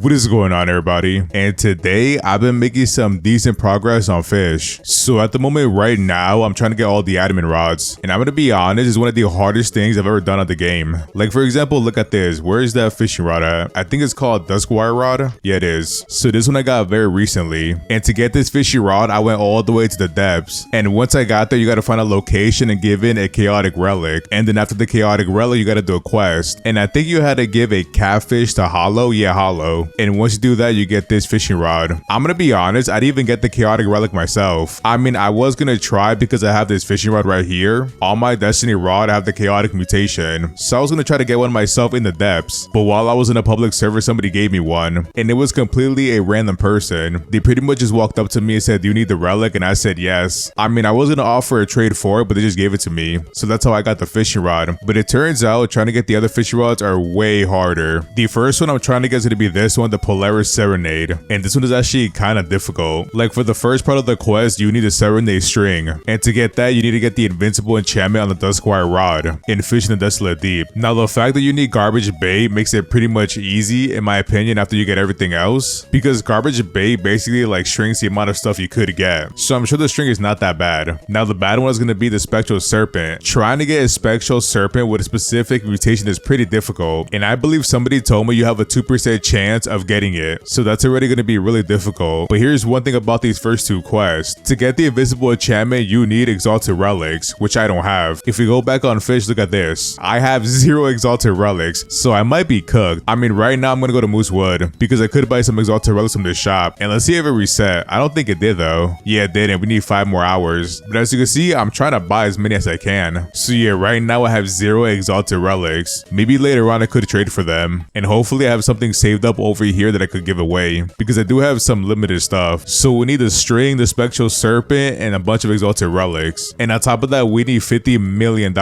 What is going on, everybody? And today I've been making some decent progress on Fisch. So at the moment right now, I'm trying to get all the admin rods. And I'm gonna be honest, it's one of the hardest things I've ever done on the game. Like for example, look at this. Where is that fishing rod at? I think it's called Duskwire Rod. Yeah, it is. So this one I got very recently. And to get this fishing rod, I went all the way to the depths. And once I got there, you gotta find a location and give in a chaotic relic. And then after the chaotic relic, you gotta do a quest. And I think you had to give a catfish to Hollow. Yeah, Hollow. And once you do that, you get this fishing rod. I'm gonna be honest, I didn't even get the chaotic relic myself. I mean, I was gonna try because I have this fishing rod right here. On my destiny rod, I have the chaotic mutation. So I was gonna try to get one myself in the depths. But while I was in a public server, somebody gave me one. And it was completely a random person. They pretty much just walked up to me and said, "Do you need the relic?" And I said yes. I mean, I was gonna offer a trade for it, but they just gave it to me. So that's how I got the fishing rod. But it turns out trying to get the other fishing rods are way harder. The first one I'm trying to get is gonna be this one, the Polaris Serenade. And this one is actually kind of difficult. Like for the first part of the quest, you need a Serenade string. And to get that, you need to get the invincible enchantment on the Duskwire Rod and Fish in the Desolate Deep. Now the fact that you need garbage bait makes it pretty much easy in my opinion after you get everything else. Because garbage bait basically like shrinks the amount of stuff you could get. So I'm sure the string is not that bad. Now the bad one is gonna be the Spectral Serpent. Trying to get a Spectral Serpent with a specific mutation is pretty difficult. And I believe somebody told me you have a 2% chance of getting it, so that's already going to be really difficult. But here's one thing about these first two quests. To get the invisible enchantment, you need Exalted Relics, which I don't have. If we go back on Fisch, look at this. I have 0 Exalted Relics, so I might be cooked. I mean, right now I'm going to go to Moosewood because I could buy some Exalted Relics from this shop. And let's see if it reset. I don't think it did though. Yeah, it didn't. We need 5 more hours. But as you can see, I'm trying to buy as many as I can. So yeah, right now I have 0 Exalted Relics. Maybe later on I could trade for them. And hopefully I have something saved up over here that I could give away because I do have some limited stuff. So we need the string, the Spectral Serpent, and a bunch of Exalted Relics. And on top of that, we need $50 million,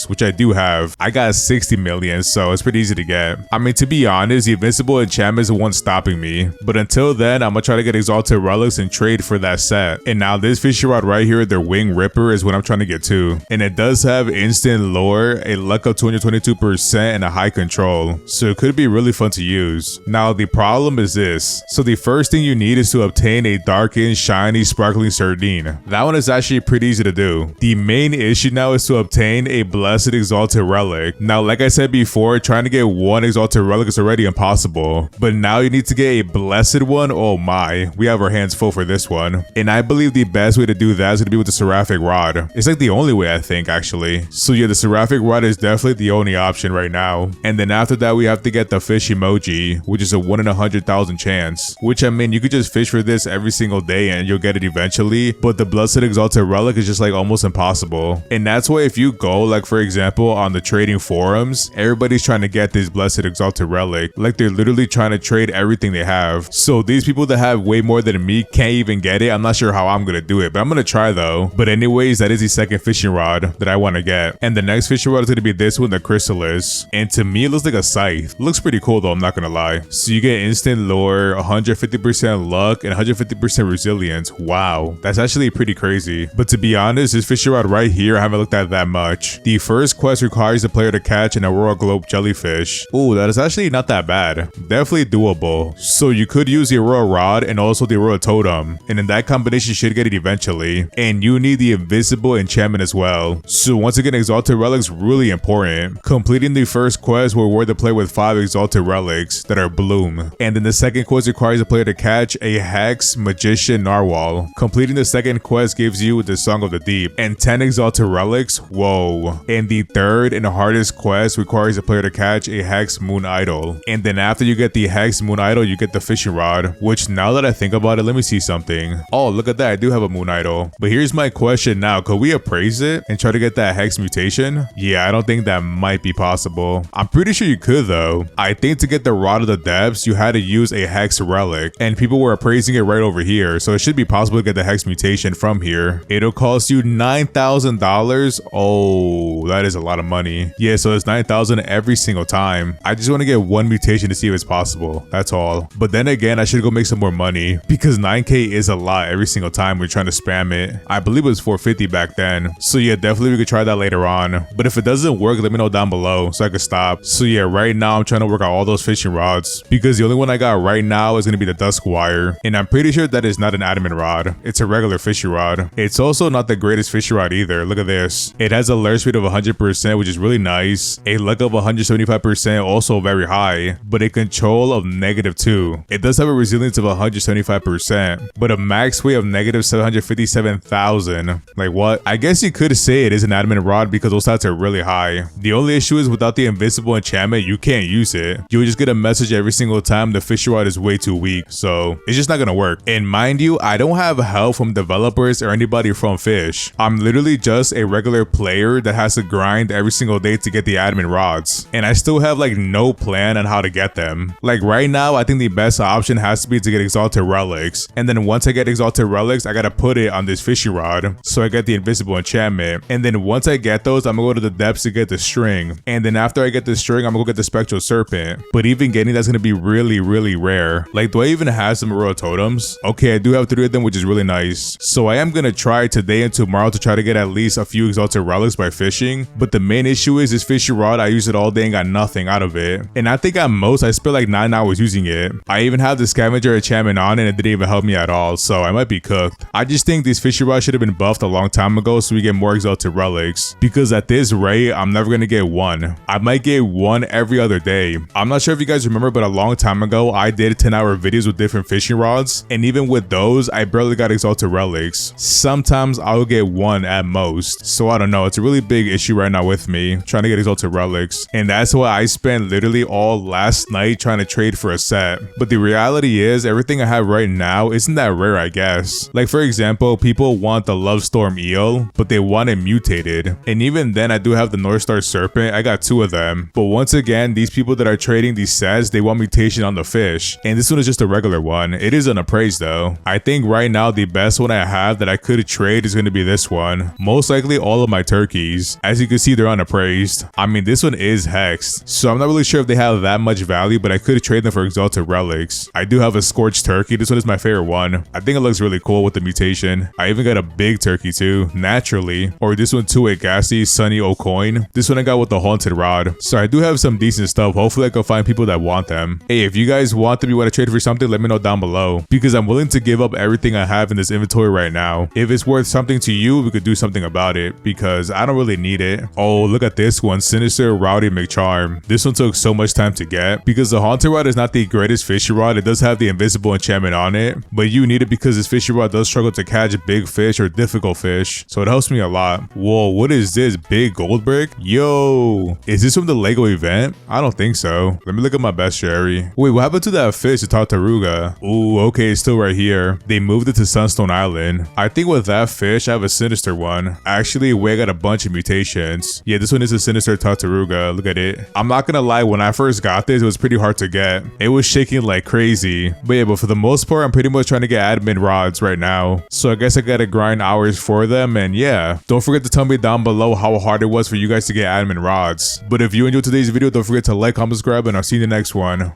which I do have. I got 60 million, so it's pretty easy to get. I mean, to be honest, the invincible enchantment is the one stopping me. But until then, I'm gonna try to get Exalted Relics and trade for that set. And now this fishing rod right here, their Wingripper, is what I'm trying to get to. And it does have instant lure, a luck of 222%, and a high control. So it could be really fun to use. Now the problem is this. So the first thing you need is to obtain a darkened, shiny, sparkling sardine. That one is actually pretty easy to do. The main issue now is to obtain a blessed Exalted Relic. Now like I said before, trying to get one Exalted Relic is already impossible. But now you need to get a blessed one. Oh my, we have our hands full for this one. And I believe the best way to do that is going to be with the Seraphic Rod. It's like the only way I think actually. So yeah, the Seraphic Rod is definitely the only option right now. And then after that we have to get the fish emoji, which is a 1 in 100,000 chance. Which I mean, you could just fish for this every single day and you'll get it eventually. But the Blessed Exalted Relic is just like almost impossible. And that's why if you go like for example on the trading forums, everybody's trying to get this Blessed Exalted Relic. Like they're literally trying to trade everything they have. So these people that have way more than me can't even get it. I'm not sure how I'm gonna do it, but I'm gonna try though. But anyways, that is the second fishing rod that I want to get. And the next fishing rod is gonna be this one, the Chrysalis. And to me it looks like a scythe. Looks pretty cool though, I'm not gonna lie. So you get instant lure, 150% luck, and 150% resilience. Wow, that's actually pretty crazy. But to be honest, this fishing rod right here I haven't looked at that much. The first quest requires the player to catch an Aurora Globe jellyfish. Ooh, that is actually not that bad. Definitely doable. So you could use the Aurora Rod and also the Aurora Totem. And in that combination you should get it eventually. And you need the invisible enchantment as well. So once again, Exalted Relics really important. Completing the first quest will reward the player with 5 Exalted Relics that are Bloom. And then the second quest requires the player to catch a Hex, Magician, Narwhal. Completing the second quest gives you the Song of the Deep and 10 Exalted Relics. Whoa. And the third and hardest quest requires the player to catch a Hex, Moon Idol. And then after you get the Hex, Moon Idol, you get the fishing rod. Which now that I think about it, let me see something. Oh, look at that. I do have a Moon Idol. But here's my question now. Could we appraise it and try to get that Hex mutation? Yeah, I don't think that might be possible. I'm pretty sure you could though. I think to get the Rod of the Depths, you had to use a Hex relic. And people were appraising it right over here. So it should be possible to get the Hex mutation from here. It'll cost you $9,000. Oh, that is a lot of money. Yeah, so it's 9,000 every single time. I just want to get one mutation to see if it's possible. That's all. But then again, I should go make some more money because 9K is a lot every single time we're trying to spam it. I believe it was 450 back then. So yeah, definitely we could try that later on. But if it doesn't work, let me know down below so I could stop. So yeah, right now I'm trying to work out all those fishing rods because because the only one I got right now is going to be the Duskwire, and I'm pretty sure that is not an adamant rod. It's a regular fishy rod. It's also not the greatest fishy rod either. Look at this. It has a layer speed of 100%, which is really nice, a luck of 175%, also very high, but a control of -2. It does have a resilience of 175%, but a max weight of -757,000. Like what? I guess you could say it is an adamant rod because those stats are really high. The only issue is without the invisible enchantment, you can't use it. You'll just get a message every single time the fishy rod is way too weak, so it's just not gonna work. And mind you, I don't have help from developers or anybody from Fisch. I'm literally just a regular player that has to grind every single day to get the adamant rods, and I still have like no plan on how to get them. Like right now, I think the best option has to be to get Exalted Relics, and then once I get Exalted Relics, I gotta put it on this fishy rod so I get the invisible enchantment. And then once I get those, I'm gonna go to the depths to get the string, and then after I get the string, I'm gonna go get the spectral serpent. But even getting that's gonna be really rare. Like, do I even have some royal totems? Okay, I do have 3 of them, which is really nice. So I am gonna try today and tomorrow to try to get at least a few Exalted Relics by fishing. But the main issue is this fishy rod, I use it all day and got nothing out of it. And I think at most I spent like 9 hours using it. I even have the scavenger enchantment on and it didn't even help me at all, so I might be cooked. I just think these fishy rods should have been buffed a long time ago so we get more Exalted Relics, because at this rate I'm never gonna get one. I might get one every other day. I'm not sure if you guys remember, but a long time ago I did 10-hour videos with different fishing rods, and even with those I barely got Exalted Relics. Sometimes I'll get one at most, so I don't know. It's a really big issue right now with me trying to get Exalted Relics, and that's why I spent literally all last night trying to trade for a set. But the reality is everything I have right now isn't that rare, I guess. Like for example, people want the Love Storm Eel, but they want it mutated, and even then I do have the North Star Serpent. I got 2 of them, but once again these people that are trading these sets, they want mutation on the fish, and this one is just a regular one. It is unappraised though. I think right now the best one I have that I could trade is going to be this one. Most likely all of my turkeys. As you can see, they're unappraised. I mean, this one is hexed, so I'm not really sure if they have that much value, but I could trade them for Exalted Relics. I do have a Scorched Turkey. This one is my favorite one. I think it looks really cool with the mutation. I even got a big turkey too, naturally. Or this one too, a gassy Sunny O'Coin. This one I got with the Haunted Rod. So I do have some decent stuff. Hopefully I can find people that want them. Hey, if you guys want them, you want to trade for something, let me know down below, because I'm willing to give up everything I have in this inventory right now. If it's worth something to you, we could do something about it, because I don't really need it. Oh, look at this one, Sinister Rowdy McCharm. This one took so much time to get, because the Haunted Rod is not the greatest fishy rod. It does have the invisible enchantment on it, but you need it because this fishy rod does struggle to catch big fish or difficult fish, so it helps me a lot. Whoa, what is this? Big gold brick? Yo, is this from the Lego event? I don't think so. Let me look at my bestiary. Wait, what happened to that fish, the Tartaruga? Ooh, okay, it's still right here. They moved it to Sunstone Island. I think with that fish, I have a sinister one. Actually, wait, I got a bunch of mutations. Yeah, this one is a Sinister Tartaruga. Look at it. I'm not gonna lie, when I first got this, it was pretty hard to get. It was shaking like crazy. But yeah, but for the most part, I'm pretty much trying to get admin rods right now. So I guess I gotta grind hours for them, and yeah. Don't forget to tell me down below how hard it was for you guys to get admin rods. But if you enjoyed today's video, don't forget to like, comment, subscribe, and I'll see you in the next one.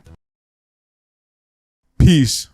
Peace.